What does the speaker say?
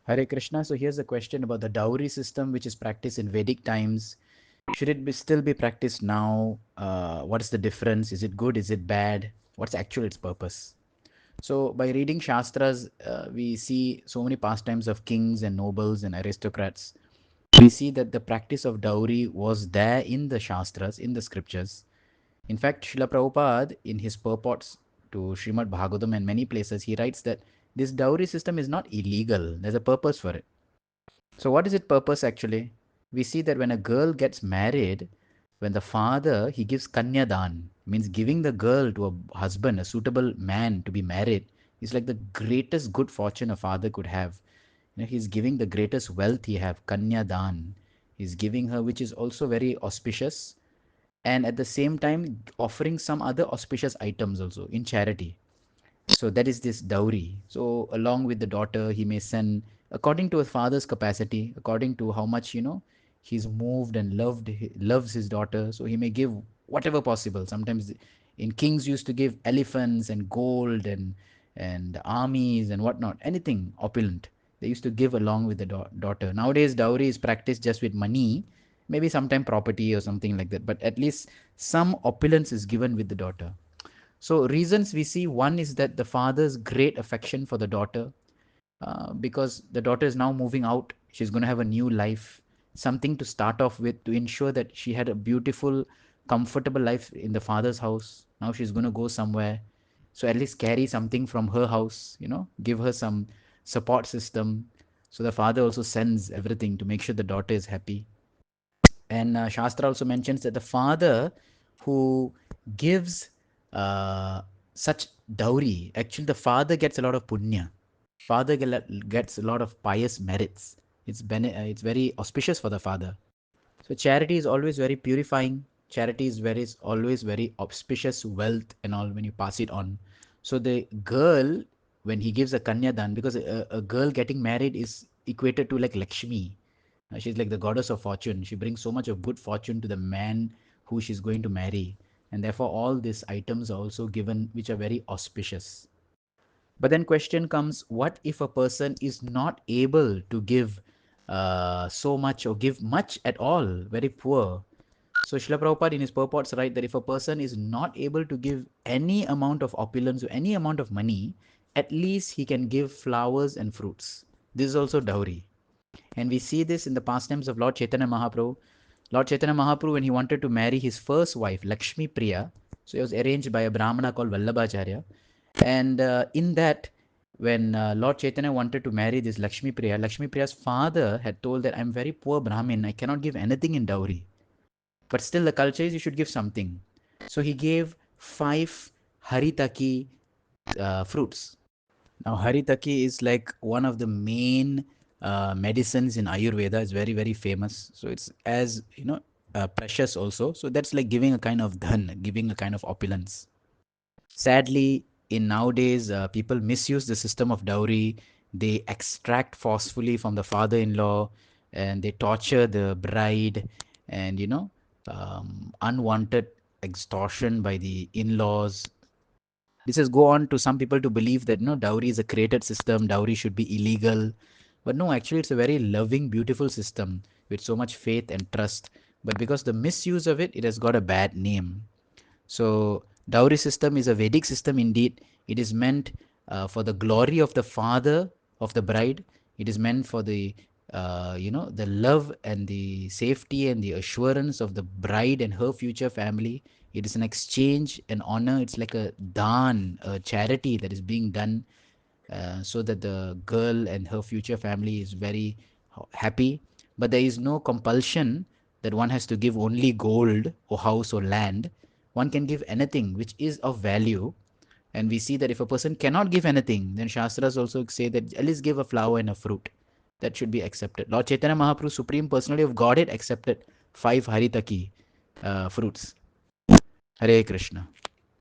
Hare Krishna. So here's a question about the dowry system, which is practiced in Vedic times. Should it still be practiced now? What is the difference? Is it good? Is it bad? What's actually its purpose? So by reading Shastras, we see so many pastimes of kings and nobles and aristocrats. We see that the practice of dowry was there in the Shastras, in the scriptures. In fact, Srila Prabhupada, in his purports to Srimad Bhagavatam and many places, he writes that this dowry system is not illegal. There's a purpose for it. So, what is its purpose actually? We see that when a girl gets married, when the father he gives kanyadan, means giving the girl to a husband, a suitable man to be married, is like the greatest good fortune a father could have. He's giving the greatest wealth he have, kanyadan. He's giving her, which is also very auspicious, and at the same time offering some other auspicious items also in charity. So that is this dowry. So along with the daughter, he may send according to a father's capacity, according to how much he's moved and loves his daughter. So he may give whatever possible. Sometimes in kings used to give elephants and gold and armies and whatnot, anything opulent. They used to give along with the daughter. Nowadays, dowry is practiced just with money, maybe sometime property or something like that. But at least some opulence is given with the daughter. So reasons we see, one is that the father's great affection for the daughter, because the daughter is now moving out. She's going to have a new life, something to start off with to ensure that she had a beautiful, comfortable life in the father's house. Now she's going to go somewhere. So at least carry something from her house, give her some support system. So the father also sends everything to make sure the daughter is happy. And Shastra also mentions that the father who gives uh, such dowry, actually, the father gets a lot of punya. Father gets a lot of pious merits. It's very auspicious for the father. So charity is always very purifying. Charity is always very auspicious wealth and all when you pass it on. So the girl, when he gives a kanyadan, because a girl getting married is equated to like Lakshmi. She's like the goddess of fortune. She brings so much of good fortune to the man who she's going to marry. And therefore all these items are also given which are very auspicious. But then question comes, what if a person is not able to give so much or give much at all, very poor? So Srila Prabhupada in his purports write that if a person is not able to give any amount of opulence or any amount of money, at least he can give flowers and fruits. This is also dowry. And we see this in the pastimes of Lord Chaitanya Mahaprabhu. Lord Chaitanya Mahaprabhu, when he wanted to marry his first wife, Lakshmi Priya, so it was arranged by a Brahmana called Vallabhacharya. And in that, when Lord Chaitanya wanted to marry this Lakshmi Priya's father had told that I'm very poor Brahmin, I cannot give anything in dowry. But still, the culture is you should give something. So he gave 5 haritaki fruits. Now, haritaki is like one of the main medicines in Ayurveda. It's very, very famous. So it's as, precious also. So that's like giving a kind of dhan, giving a kind of opulence. Sadly, in nowadays, people misuse the system of dowry. They extract forcefully from the father-in-law, and they torture the bride, and unwanted extortion by the in-laws. This has go on to some people to believe that dowry is a created system, dowry should be illegal. But no, actually it's a very loving, beautiful system with so much faith and trust. But because the misuse of it, it has got a bad name. So dowry system is a Vedic system indeed. It is meant for the glory of the father of the bride. It is meant for the love and the safety and the assurance of the bride and her future family. It is an exchange and honor. It's like a dan, a charity that is being done so that the girl and her future family is very happy. But there is no compulsion that one has to give only gold or house or land. One can give anything which is of value. And we see that if a person cannot give anything, then Shastras also say that at least give a flower and a fruit. That should be accepted. Lord Chaitanya Mahaprabhu, Supreme Personality of Godhead, accepted 5 Haritaki fruits. Hare Krishna.